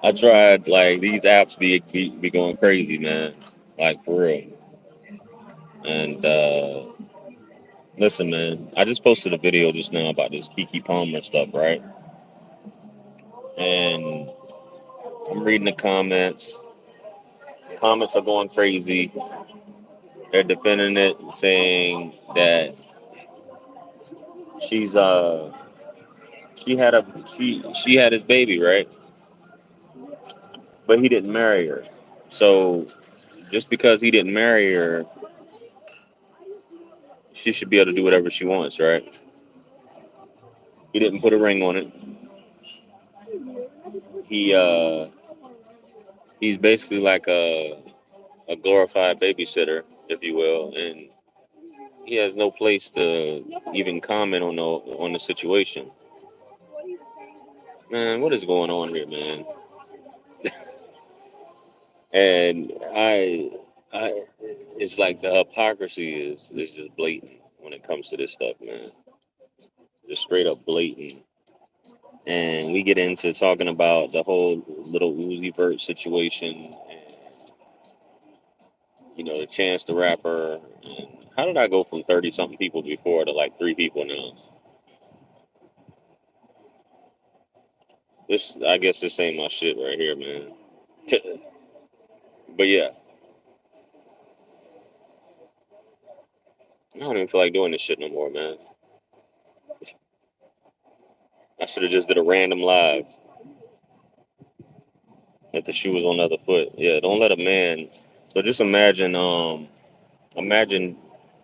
I tried like these apps be going crazy, man. Like for real. And listen, man, I just posted a video just now about this Keke Palmer stuff, right? And I'm reading the comments. Comments are going crazy. They're defending it, saying that she's she had a she had his baby, right? But he didn't marry her. So just because he didn't marry her, she should be able to do whatever she wants, right? He didn't put a ring on it. He he's basically like a glorified babysitter, if you will, and he has no place to even comment on the situation. Man, what is going on here, man? And I, it's like the hypocrisy is just blatant when it comes to this stuff, man. Just straight up blatant. And we get into talking about the whole little Uzi Vert situation, and the Chance the Rapper. And how did I go from 30 something people before to like three people now? This, I guess, this ain't my shit right here, man. But yeah, I don't even feel like doing this shit no more, man. I should have just did a random live if the shoe was on the other foot. Yeah, don't let a man. So just imagine, imagine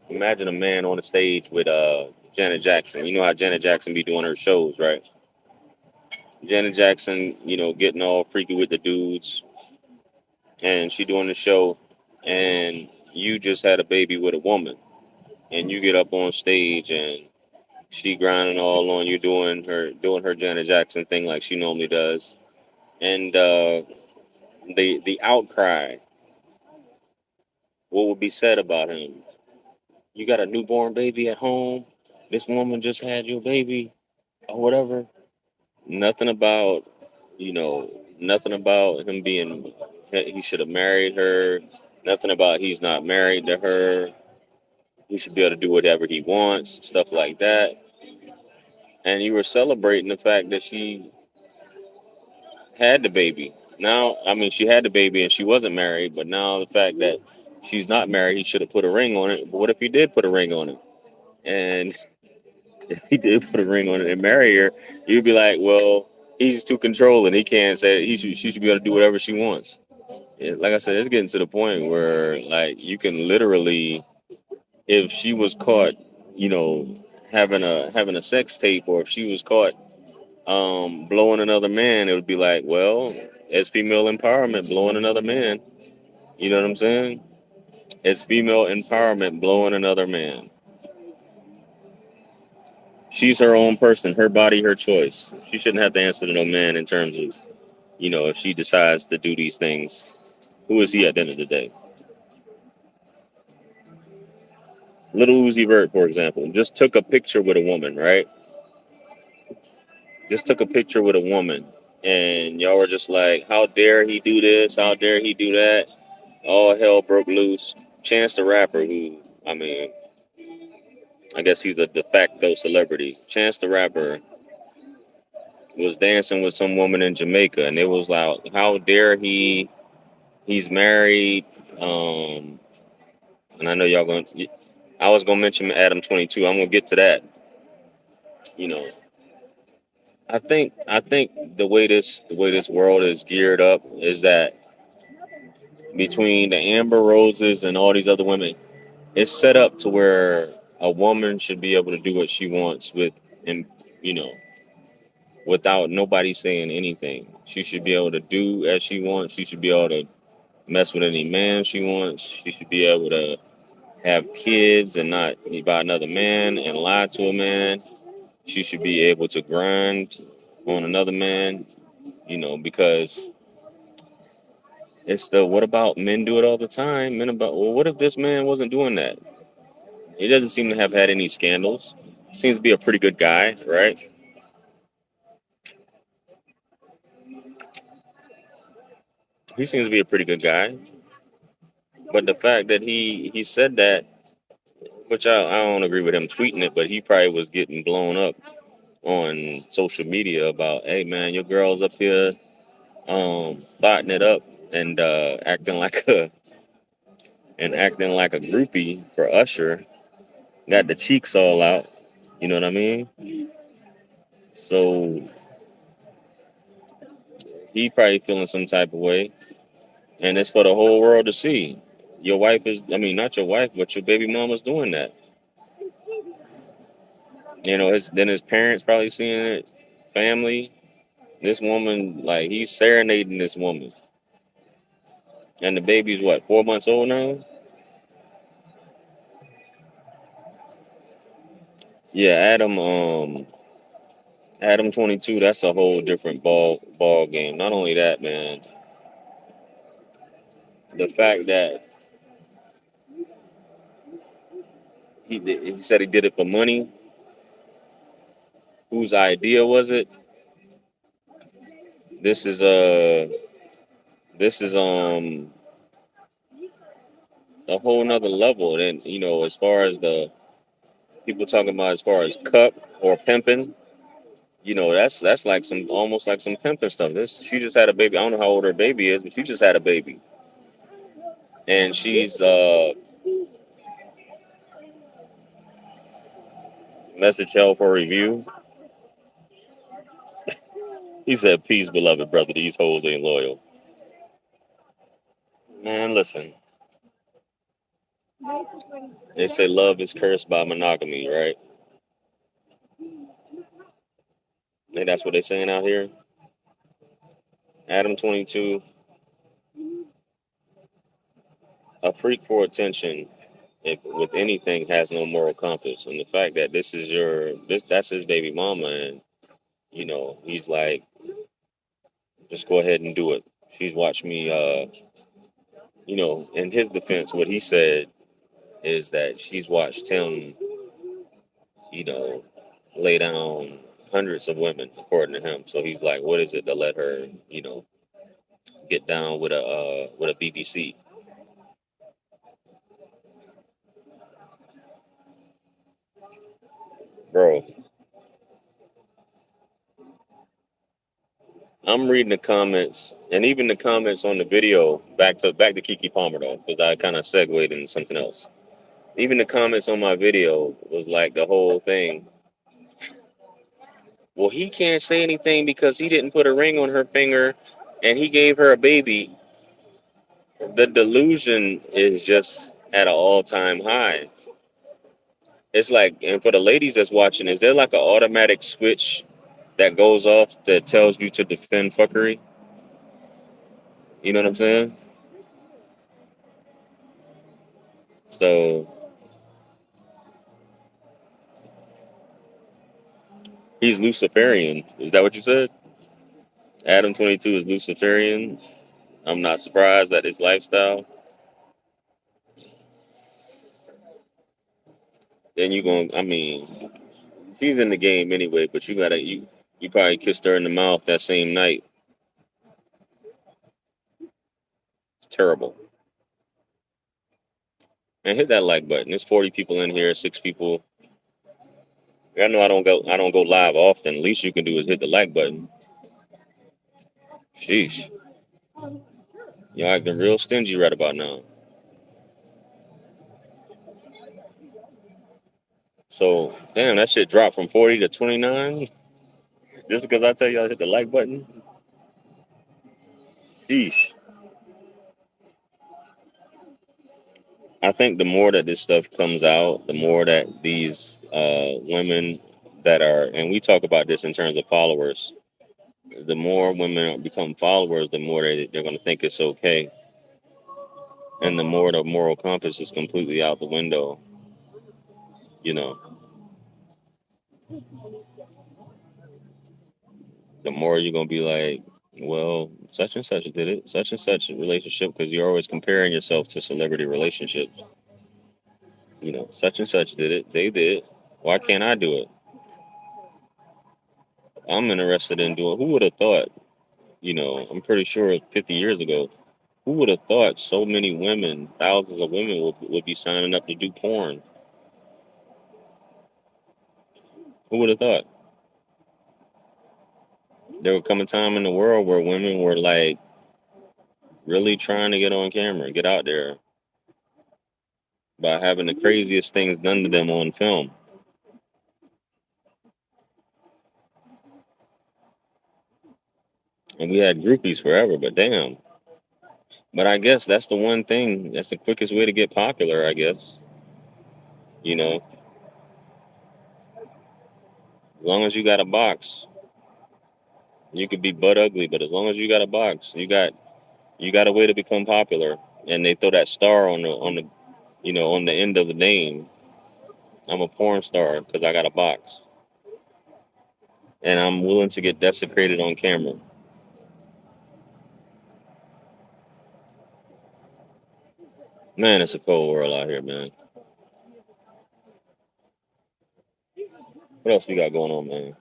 a man on the stage with Janet Jackson. You know how Janet Jackson be doing her shows, right? Janet Jackson, getting all freaky with the dudes, and she doing the show, and you just had a baby with a woman, and you get up on stage and she grinding all on you, doing her Janet Jackson thing like she normally does, and the outcry, what would be said about him? You got a newborn baby at home. This woman just had your baby, or whatever. Nothing about, nothing about him being. He should have married her. Nothing about he's not married to her. He should be able to do whatever he wants, stuff like that. And you were celebrating the fact that she had the baby. Now, I mean, she had the baby and she wasn't married, but now the fact that she's not married, he should have put a ring on it. But what if he did put a ring on it? And if he did put a ring on it and marry her, you'd be like, well, he's too controlling. He can't say she should be able to do whatever she wants. Yeah, like I said, it's getting to the point where like you can literally, if she was caught, you know, having a sex tape, or if she was caught blowing another man, it would be like, well, it's female empowerment blowing another man. You know what I'm saying? It's female empowerment blowing another man. She's her own person, her body, her choice. She shouldn't have to answer to no man in terms of, if she decides to do these things. Who is he at the end of the day? Little Uzi Vert, for example, just took a picture with a woman, right? Just took a picture with a woman. And y'all were just like, how dare he do this? How dare he do that? All hell broke loose. Chance the Rapper, who, I mean, I guess he's a de facto celebrity. Chance the Rapper was dancing with some woman in Jamaica, and it was like, how dare he? He's married. Um, and I know y'all going. I was gonna mention Adam 22. I'm gonna get to that. You know, I think the way this world is geared up is that between the Amber Roses and all these other women, it's set up to where a woman should be able to do what she wants and you know, without nobody saying anything. She should be able to do as she wants. She should be able to mess with any man she wants. She should be able to have kids and not be by another man and lie to a man. She should be able to grind on another man, because it's the what about men do it all the time? Men about, well, what if this man wasn't doing that? He doesn't seem to have had any scandals. Seems to be a pretty good guy, right? He seems to be a pretty good guy. But the fact that he said that, which I don't agree with him tweeting it, but he probably was getting blown up on social media about, hey man, your girl's up here thotting it up and acting like a groupie for Usher, got the cheeks all out. You know what I mean? So he probably feeling some type of way, and it's for the whole world to see. Your wife is, I mean, not your wife, but your baby mama's doing that. You know, his parents probably seeing it, family. This woman, like, he's serenading this woman, and the baby's what, 4 months old now? Yeah, Adam 22. That's a whole different ball game. Not only that, man, the fact that he said he did it for money. Whose idea was it? This is this is a whole nother level. And you know, as far as the people talking about, as far as cup or pimping, you know, that's like some, almost like some pimping stuff. This, she just had a baby. I don't know how old her baby is, but she just had a baby, and she's message held for review. He said, "Peace, beloved brother. These hoes ain't loyal." Man, listen. They say love is cursed by monogamy, right? And that's what they're saying out here. Adam 22, a freak for attention, if, with anything, has no moral compass. And the fact that that's his baby mama, and you know, he's like, just go ahead and do it. She's watched me. You know, in his defense, what he said is that she's watched him, you know, lay down hundreds of women, according to him. So he's like, what is it to let her, you know, get down with a BBC, bro? I'm reading the comments, and even the comments on the video. Back to Keke Palmer though, because I kind of segued into something else. Even the comments on my video was like the whole thing. Well, he can't say anything because he didn't put a ring on her finger, and he gave her a baby. The delusion is just at an all-time high. It's like, and for the ladies that's watching, is there like an automatic switch that goes off that tells you to defend fuckery? You know what I'm saying? So he's Luciferian. Is that what you said? Adam 22 is Luciferian. I'm not surprised at his lifestyle. Then you going, I mean, she's in the game anyway, but you probably kissed her in the mouth that same night. It's terrible. And hit that like button. There's 40 people in here, 6 people. I know I don't go live often. Least you can do is hit the like button. Sheesh. Y'all acting real stingy right about now. So damn, that shit dropped from 40 to 29. Just because I tell y'all to hit the like button. Sheesh. I think the more that this stuff comes out, the more that these women that are, and we talk about this in terms of followers, the more women become followers, the more they're going to think it's okay. And the more the moral compass is completely out the window, you know, the more you're going to be like, well, such and such did it, such and such relationship, because you're always comparing yourself to celebrity relationships. You know, such and such did it, they did. Why can't I do it? I'm interested in doing. Who would have thought? You know, I'm pretty sure 50 years ago. Who would have thought so many women, thousands of women, would be signing up to do porn? Who would have thought? There would come a time in the world where women were like really trying to get on camera, get out there by having the craziest things done to them on film. And we had groupies forever, but damn. But I guess that's the one thing. That's the quickest way to get popular, I guess. You know, as long as you got a box, you could be butt ugly, but as long as you got a box, you got a way to become popular. And they throw that star on the end of the name. I'm a porn star because I got a box, and I'm willing to get desecrated on camera. Man, it's a cold world out here, man. What else we got going on, man?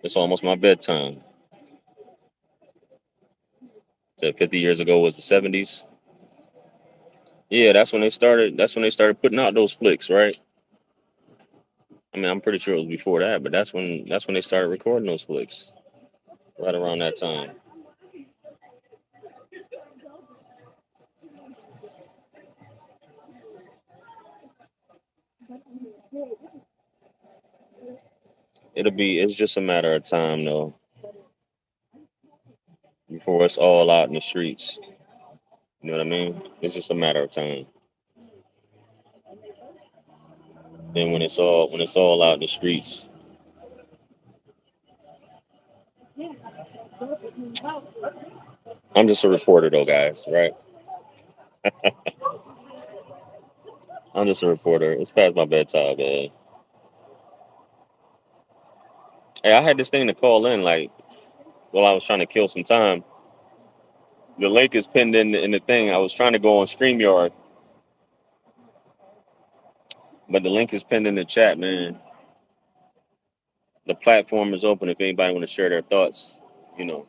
It's almost my bedtime. So 50 years ago was the 70s. Yeah, that's when they started. That's when they started putting out those flicks, right? I mean, I'm pretty sure it was before that, but that's when they started recording those flicks. Right around that time. It's just a matter of time, though, before it's all out in the streets. You know what I mean? It's just a matter of time. Then when it's all out in the streets, I'm just a reporter, though, guys. Right? I'm just a reporter. It's past my bedtime, man. Hey, I had this thing to call in, like, while I was trying to kill some time. The link is pinned in the thing. I was trying to go on StreamYard, but the link is pinned in the chat, man. The platform is open if anybody want to share their thoughts. You know,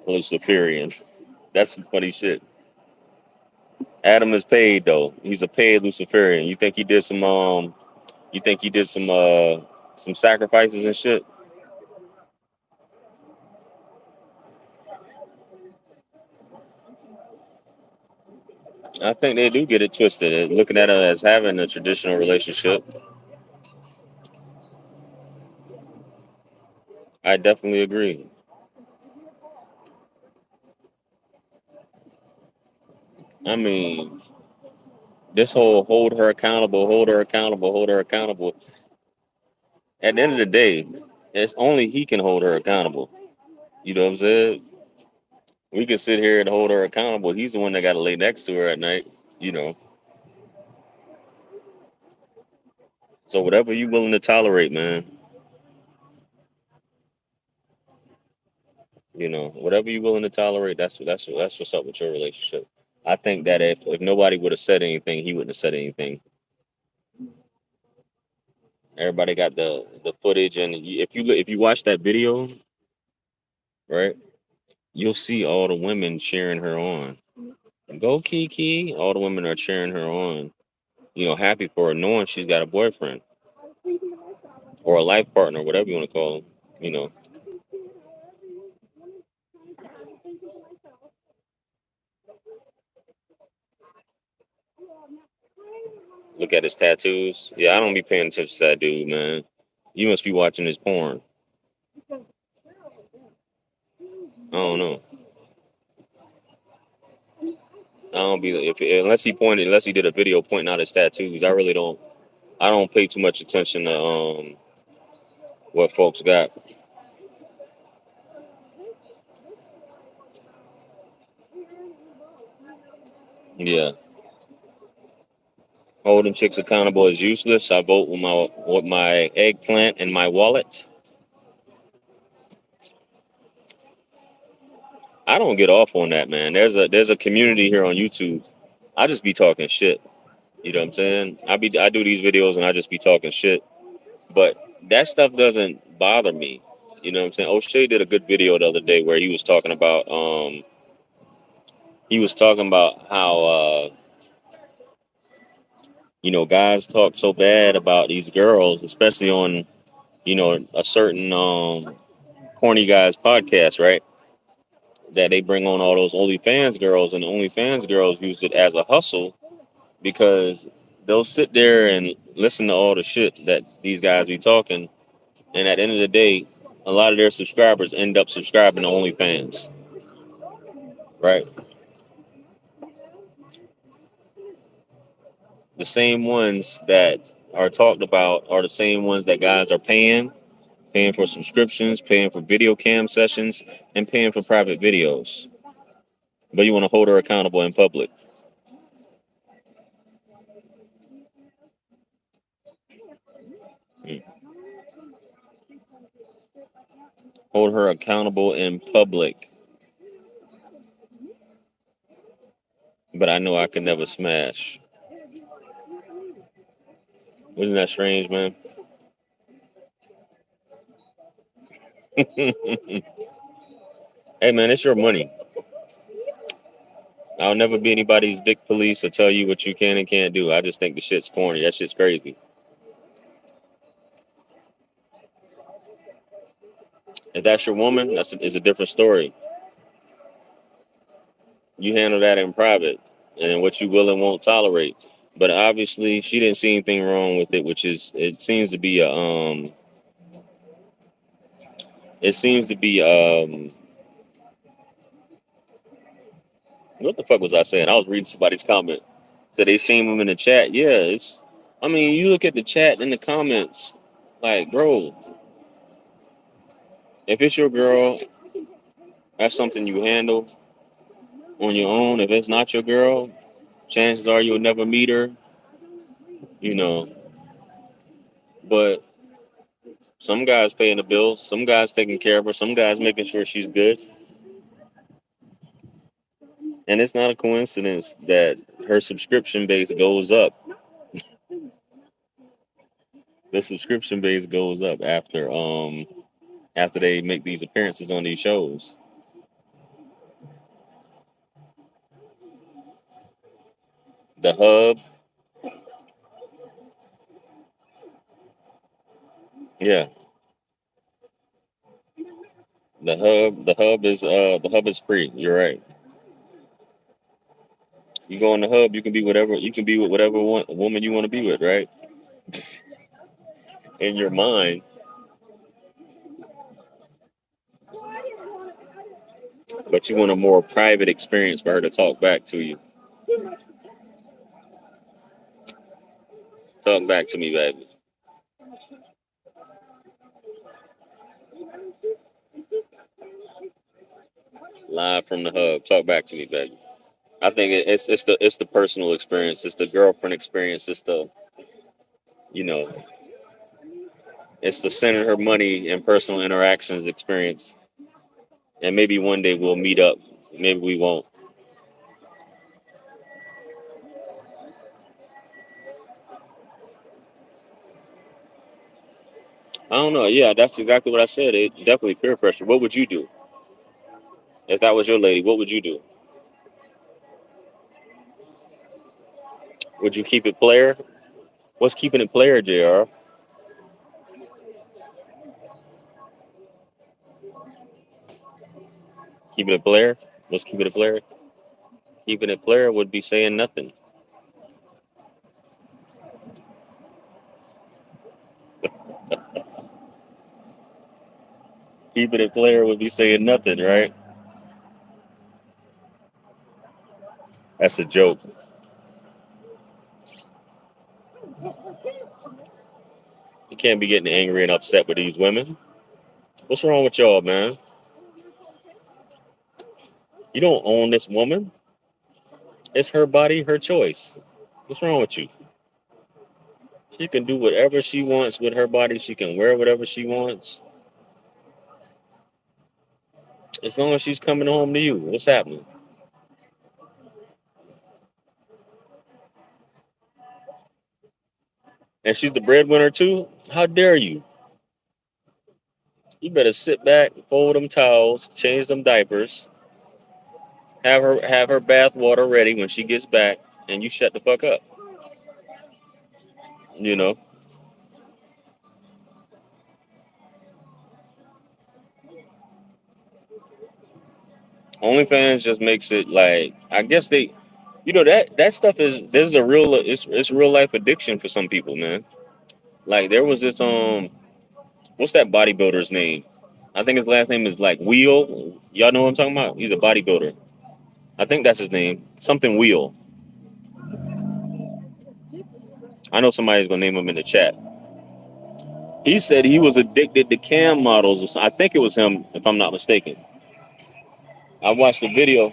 Luciferian. That's some funny shit. Adam is paid though. He's a paid Luciferian. You think he did some sacrifices and shit? I think they do get it twisted. Looking at it as having a traditional relationship. I definitely agree. I mean, this whole hold her accountable, hold her accountable, hold her accountable. At the end of the day, it's only he can hold her accountable. You know what I'm saying? We can sit here and hold her accountable. He's the one that got to lay next to her at night. You know. So whatever you willing to tolerate, man. Whatever you willing to tolerate, that's what's up with your relationship. I think that if nobody would have said anything, he wouldn't have said anything. Everybody got the footage, and if you watch that video, right, you'll see all the women cheering her on. Go Keke! All the women are cheering her on. Happy for her, knowing she's got a boyfriend or a life partner, whatever you want to call him. You know, look at his tattoos. Yeah, I don't be paying attention to that dude, man. You must be watching his porn. I don't know. I don't be if unless he did a video pointing out his tattoos. I really don't. I don't pay too much attention to what folks got. Yeah, holding chicks accountable is useless. I vote with my eggplant and my wallet. I don't get off on that, man. There's a community here on YouTube. I just be talking shit. You know what I'm saying? I do these videos and I just be talking shit. But that stuff doesn't bother me. You know what I'm saying? O'Shea did a good video the other day where he was talking about how guys talk so bad about these girls, especially on a certain corny guys podcast, right? That they bring on all those OnlyFans girls, and the OnlyFans girls use it as a hustle because they'll sit there and listen to all the shit that these guys be talking, and at the end of the day, a lot of their subscribers end up subscribing to OnlyFans, right? The same ones that are talked about are the same ones that guys are paying for subscriptions, paying for video cam sessions, and paying for private videos. But you want to hold her accountable in public. Mm. Hold her accountable in public. But I know I can never smash. Isn't that strange, man? Hey, man, it's your money. I'll never be anybody's dick police or tell you what you can and can't do. I just think the shit's corny. That shit's crazy. If that's your woman, is a different story. You handle that in private and what you will and won't tolerate. But obviously, she didn't see anything wrong with it, which is it seems to be a it seems to be what the fuck was I saying? I was reading somebody's comment. So they shame him in the chat. Yeah, it's. I mean, you look at the chat and the comments, like, bro, if it's your girl, that's something you handle on your own. If it's not your girl, chances are you'll never meet her. You know, but some guys paying the bills, some guys taking care of her, some guys making sure she's good. And it's not a coincidence that her subscription base goes up. The subscription base goes up after they make these appearances on these shows. The hub, yeah. The hub is free. You're right. You go on the hub, you can be whatever you can be with whatever woman you want to be with, right? In your mind, but you want a more private experience for her to talk back to you. Talk back to me, baby. Live from the hub. Talk back to me, baby. I think it's the personal experience. It's the girlfriend experience. You know it's the sending her money and personal interactions experience. And maybe one day we'll meet up. Maybe we won't. I don't know. Yeah, that's exactly what I said. It definitely peer pressure. What would you do if that was your lady? What would you do? Would you keep it player? What's keeping it player, Jr? Keeping it player? What's keeping it player? Keeping it player would be saying nothing. Keeping it player would be saying nothing, right? That's a joke. You can't be getting angry and upset with these women. What's wrong with y'all, man? You don't own this woman. It's her body, her choice. What's wrong with you? She can do whatever she wants with her body. She can wear whatever she wants. As long as she's coming home to you. What's happening? And she's the breadwinner too? How dare you? You better sit back, fold them towels, change them diapers, have her bath water ready when she gets back, and you shut the fuck up. You know, OnlyFans just makes it like I guess they, that stuff is there's a real it's real life addiction for some people, man. Like there was this what's that bodybuilder's name? I think his last name is like Wheel. Y'all know what I'm talking about? He's a bodybuilder. I think that's his name. Something Wheel. I know somebody's gonna name him in the chat. He said he was addicted to cam models. I think it was him, if I'm not mistaken. I watched the video,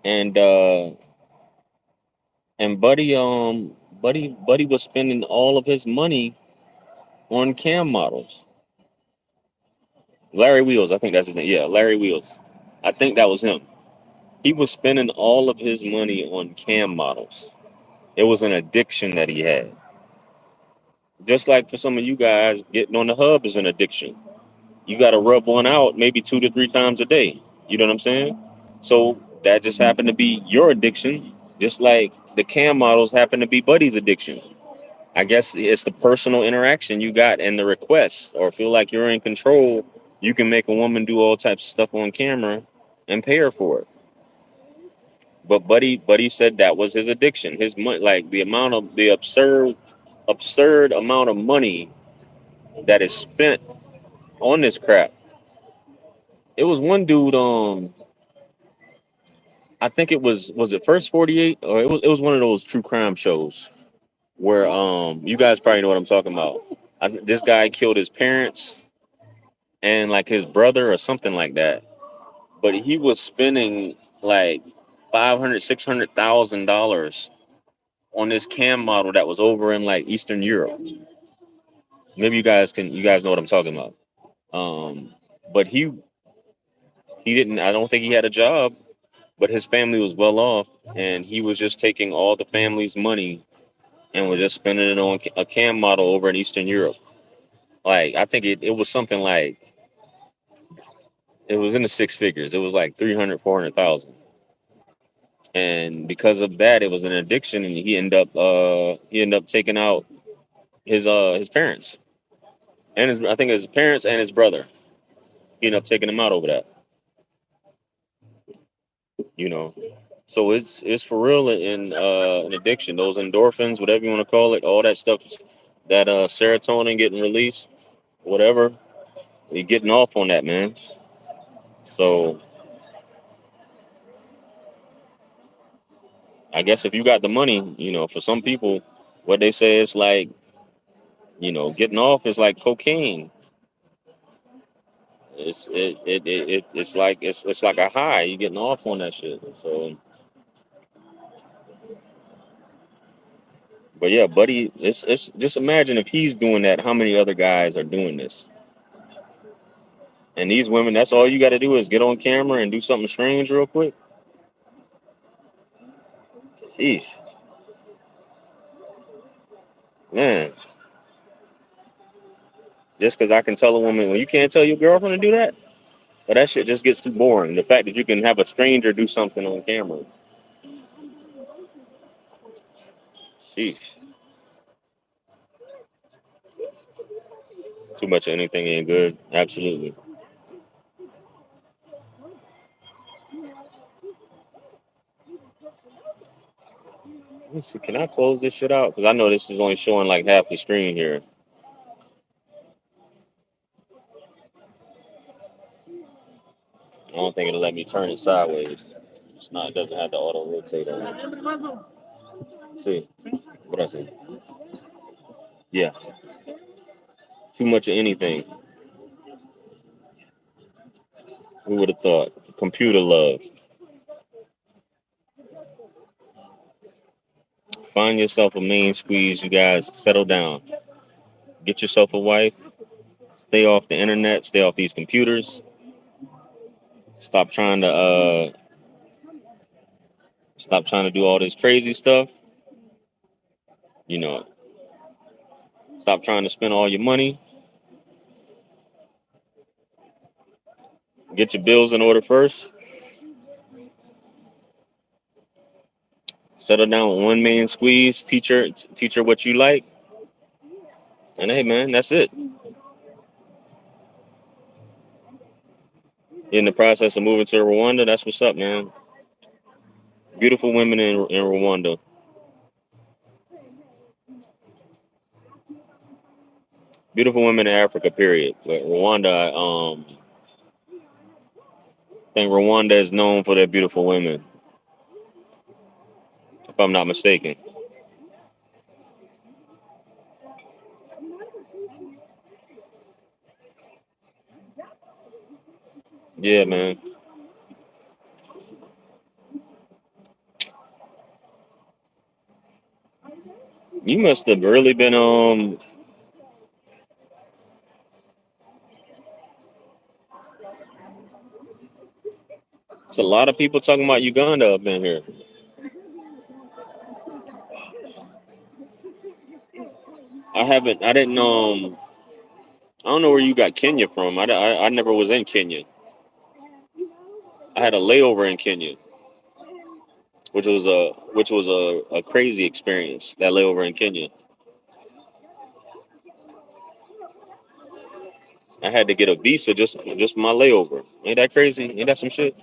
and Buddy was spending all of his money on cam models. Larry Wheels, I think that's his name. Yeah, Larry Wheels. I think that was him. He was spending all of his money on cam models. It was an addiction that he had. Just like for some of you guys, getting on the hub is an addiction. You got to rub one out maybe 2 to 3 times a day. You know what I'm saying? So that just happened to be your addiction, just like the cam models happen to be Buddy's addiction. I guess it's the personal interaction you got and the requests, or feel like you're in control. You can make a woman do all types of stuff on camera and pay her for it. But Buddy said that was his addiction. His money, like the absurd amount of money that is spent on this crap. It was one dude. I think was it First 48, or it was one of those true crime shows where you guys probably know what I'm talking about. This guy killed his parents and like his brother or something like that. But he was spending like 500, $600,000 on this cam model that was over in like Eastern Europe. Maybe you guys know what I'm talking about. But he didn't. I don't think he had a job, but his family was well off, and he was just taking all the family's money and was just spending it on a cam model over in Eastern Europe. Like I think it was something like it was in the six figures. It was like 300, 400,000. And because of that, it was an addiction, and he ended up taking out his parents and his I think his parents and his brother. He ended up taking them out over that. You know, so it's for real in an addiction. Those endorphins, whatever you want to call it, all that stuff, that serotonin getting released, whatever, you're getting off on that, man. So I guess if you got the money, for some people, what they say is like, getting off is like cocaine. It's like a high. You getting off on that shit. So, but yeah, buddy, it's just imagine if he's doing that. How many other guys are doing this? And these women, that's all you got to do is get on camera and do something strange real quick. Sheesh, man. Just because I can tell a woman, well, you can't tell your girlfriend to do that. But that shit just gets too boring. The fact that you can have a stranger do something on camera. Sheesh. Too much of anything ain't good. Absolutely. Let me see. Can I close this shit out? Because I know this is only showing like half the screen here. I don't think it'll let me turn it sideways. It's not. It doesn't have the auto rotate on it. See what I say? Yeah. Too much of anything. Who would have thought? Computer love. Find yourself a main squeeze. You guys settle down. Get yourself a wife. Stay off the internet. Stay off these computers. Stop trying to stop trying to do all this crazy stuff. You know, stop trying to spend all your money. Get your bills in order first. Settle down with one man squeeze. Teach her what you like. And hey, man, that's it. In the process of moving to Rwanda, that's what's up, man. Beautiful women in Rwanda. Beautiful women in Africa, period. But Rwanda, I think Rwanda is known for their beautiful women, if I'm not mistaken. Yeah, man. You must have really been it's a lot of people talking about Uganda up in here. I didn't I don't know where you got Kenya from. I never was in Kenya. I had a layover in Kenya, which was a crazy experience. That layover in Kenya, I had to get a visa just for my layover. Ain't that crazy? Ain't that some shit?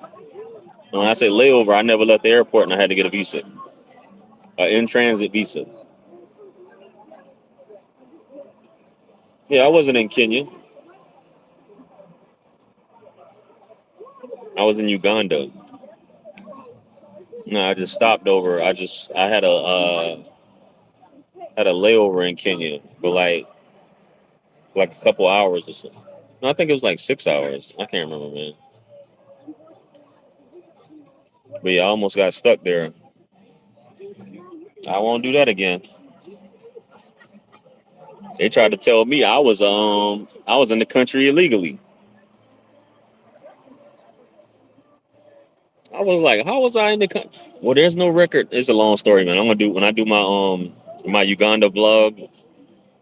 When I say layover, I never left the airport and I had to get a visa, an in transit visa. Yeah, I wasn't in Kenya. I was in Uganda. No, I just stopped over. I had a layover in Kenya for like a couple hours or so. No, I think it was like 6 hours. I can't remember, man. But yeah, I almost got stuck there. I won't do that again. They tried to tell me I was in the country illegally. I was like, how was I in the country? Well, there's no record. It's a long story, man. I'm gonna do when I do my Uganda vlog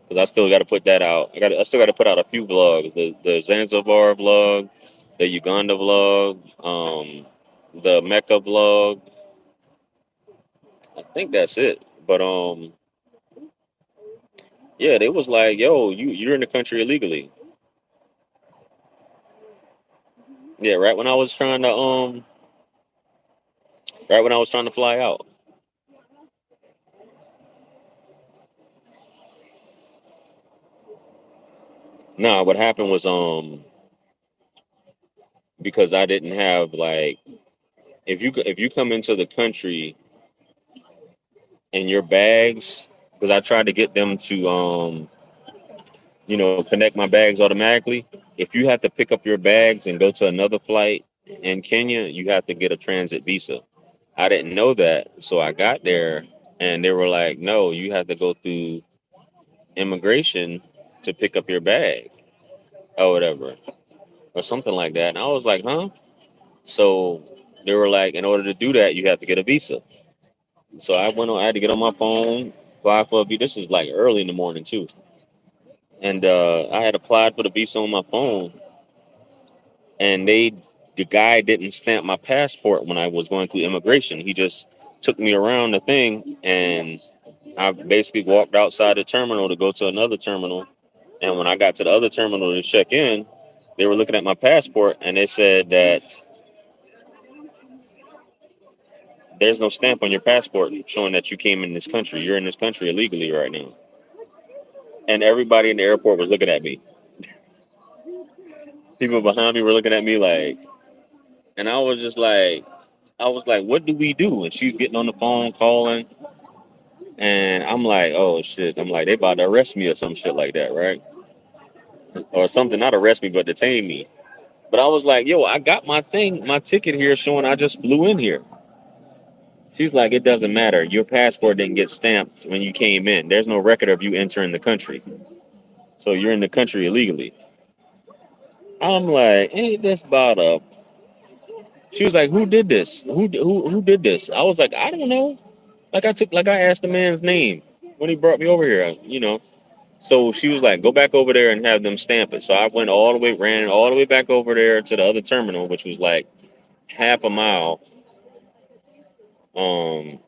because I still got to put that out. I still got to put out a few vlogs. The Zanzibar vlog, the Uganda vlog, the Mecca vlog. I think that's it. But yeah, they was like, yo, you're in the country illegally. Yeah, right when I was trying to fly out. Nah, what happened was because I didn't have like if you come into the country and your bags because I tried to get them to connect my bags automatically. If you have to pick up your bags and go to another flight in Kenya, you have to get a transit visa. I didn't know that, so I got there and they were like, "No, you have to go through immigration to pick up your bag or whatever or something like that." And I was like, "Huh?" So they were like, "In order to do that, you have to get a visa." So I went on. I had to get on my phone, apply for a visa. This is like early in the morning too, and I had applied for the visa on my phone, and the guy didn't stamp my passport when I was going through immigration. He just took me around the thing, and I basically walked outside the terminal to go to another terminal. And when I got to the other terminal to check in, they were looking at my passport, and they said that there's no stamp on your passport showing that you came in this country. You're in this country illegally right now. And everybody in the airport was looking at me. People behind me were looking at me like, and I was like, what do we do? And she's getting on the phone calling. And I'm like, oh shit. I'm like, they about to arrest me or some shit like that, right? Or something, not arrest me, but detain me. But I was like, yo, I got my ticket here showing I just flew in here. She's like, it doesn't matter. Your passport didn't get stamped when you came in. There's no record of you entering the country. So you're in the country illegally. I'm like, ain't this about a. She was like, who did this? Who did this? I was like, I don't know. Like I asked the man's name when he brought me over here. So she was like, go back over there and have them stamp it. So I went all the way, ran all the way back over there to the other terminal, which was like half a mile. Um,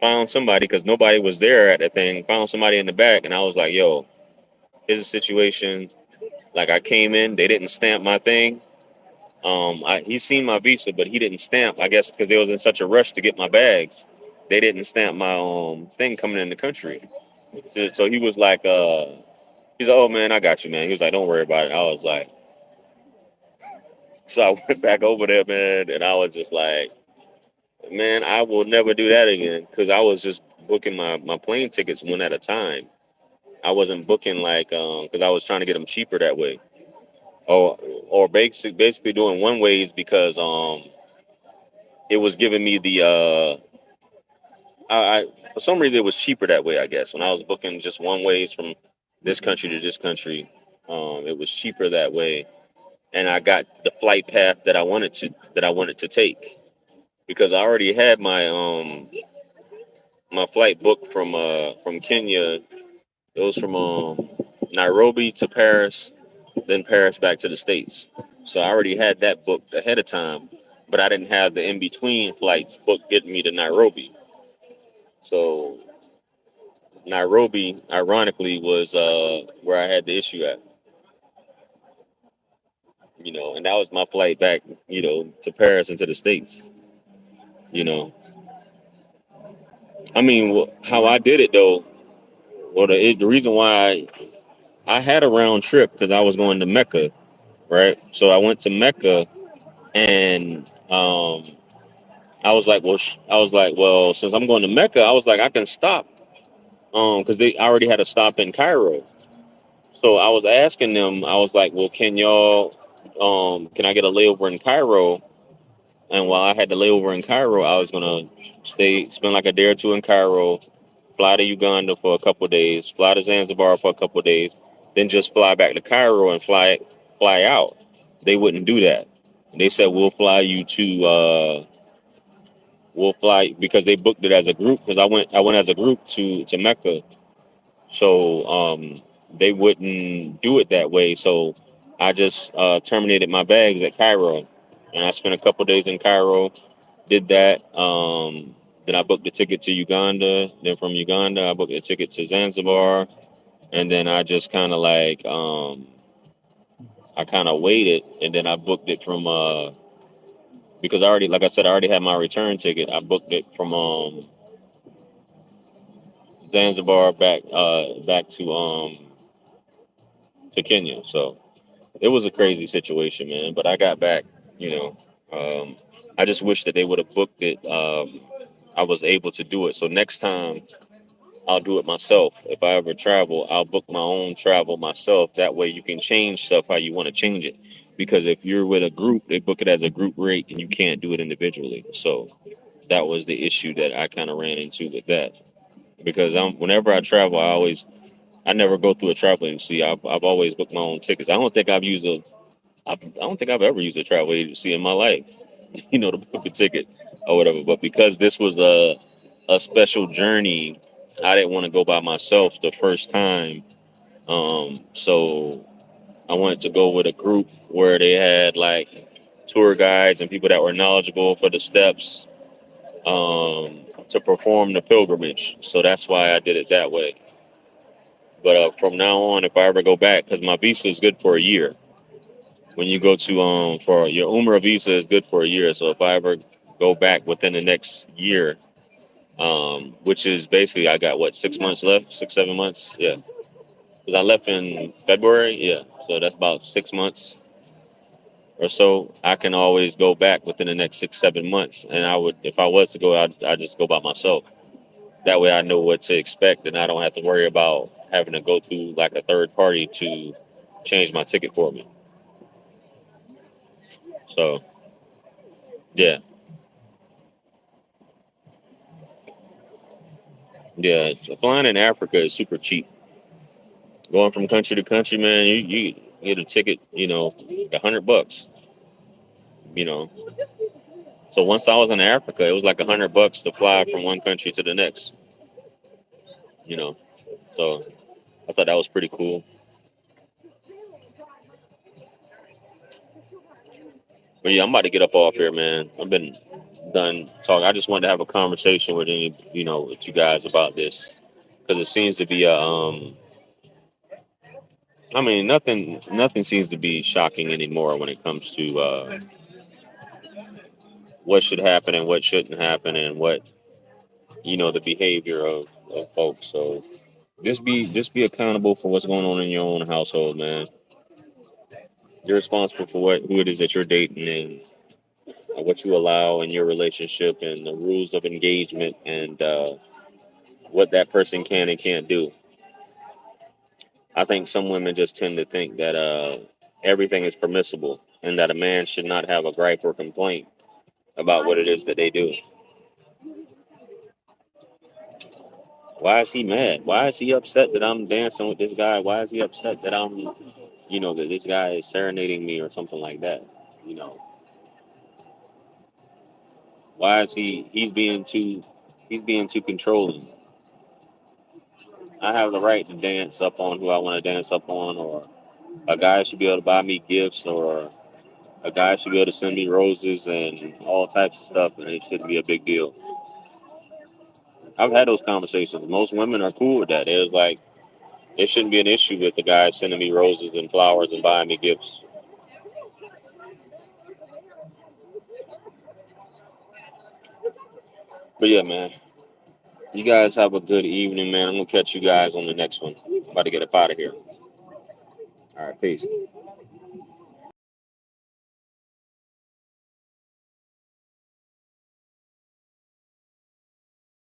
Found somebody because nobody was there at the thing. Found somebody in the back, and I was like, yo, here's a situation. Like I came in, they didn't stamp my thing. He seen my visa, but he didn't stamp. I guess because they was in such a rush to get my bags, they didn't stamp my thing coming in the country. So he was like, he's like, oh man, I got you, man. He was like, don't worry about it. I was like, so I went back over there, man, and I was just like, man, I will never do that again because I was just booking my plane tickets one at a time. I wasn't booking like because I was trying to get them cheaper that way. Or basically doing one ways because it was giving me the I for some reason it was cheaper that way. I guess when I was booking just one ways from this country to this country, it was cheaper that way, and I got the flight path that I wanted to take because I already had my flight booked from Kenya. It was from Nairobi to Paris, then Paris back to the States. So I already had that booked ahead of time, but I didn't have the in between flights booked getting me to Nairobi. So Nairobi, ironically, was where I had the issue at, and that was my flight back, to Paris and to the States. You know, I mean, how I did it though. Well, the reason why I had a round trip because I was going to Mecca, right? So I went to Mecca and I was like, well, since I'm going to Mecca, I was like, I can stop, because they already had a stop in Cairo. So I was asking them, I was like, well, can I get a layover in Cairo? And while I had the layover in Cairo, I was gonna spend like a day or two in Cairo, fly to Uganda for a couple of days, fly to Zanzibar for a couple of days, then just fly back to Cairo and fly out. They wouldn't do that. They said we'll fly because they booked it as a group because I went as a group to Mecca. So they wouldn't do it that way. So I just terminated my bags at Cairo, and I spent a couple days in Cairo. Did that. Then I booked a ticket to Uganda. Then from Uganda, I booked a ticket to Zanzibar, and then I just kind of like I kind of waited, and then I booked it from because I already, like I said, I already had my return ticket. I booked it from Zanzibar back to Kenya. So it was a crazy situation, man. But I got back, you know. I just wish that they would have booked it. I was able to do it. So next time I'll do it myself. If I ever travel, I'll book my own travel myself. That way you can change stuff how you want to change it. Because if you're with a group, they book it as a group rate and you can't do it individually. So that was the issue that I kind of ran into with that. Because whenever I travel, I never go through a travel agency. I've always booked my own tickets. I don't think I've ever used a travel agency in my life, to book a ticket or whatever. But because this was a special journey, I didn't want to go by myself the first time. So I wanted to go with a group where they had like tour guides and people that were knowledgeable for the steps to perform the pilgrimage. So that's why I did it that way. But from now on, if I ever go back, because my visa is good for a year. When you go to for your Umrah visa is good for a year. So if I ever go back within the next year, which is basically I got what 6 months left, 6 7 months, yeah. Because I left in February, yeah. So that's about 6 months or so. I can always go back within the next 6 7 months, and I would if I was to go, I'd just go by myself. That way I know what to expect, and I don't have to worry about having to go through like a third party to change my ticket for me. So yeah, yeah. So flying in Africa is super cheap. Going from country to country, man, you get a ticket, $100. You know. So once I was in Africa, it was like $100 to fly from one country to the next. You know. So I thought that was pretty cool. But yeah, I'm about to get up off here, man. I've been done talking. I just wanted to have a conversation with with you guys about this because it seems to be a I mean, nothing seems to be shocking anymore when it comes to what should happen and what shouldn't happen and what the behavior of folks. So just be accountable for what's going on in your own household, man. You're responsible for who it is that you're dating and what you allow in your relationship and the rules of engagement and what that person can and can't do. I think some women just tend to think that everything is permissible and that a man should not have a gripe or complaint about what it is that they do. Why is he mad? Why is he upset that I'm dancing with this guy? Why is he upset that that this guy is serenading me or something like that? You know, why is he's being too controlling? I have the right to dance up on who I want to dance up on, or a guy should be able to buy me gifts, or a guy should be able to send me roses and all types of stuff, and it shouldn't be a big deal. I've had those conversations. Most women are cool with that. It's like it shouldn't be an issue with the guy sending me roses and flowers and buying me gifts. But yeah, man, you guys have a good evening, man. I'm gonna catch you guys on the next one. I'm about to get up out of here. All right, peace.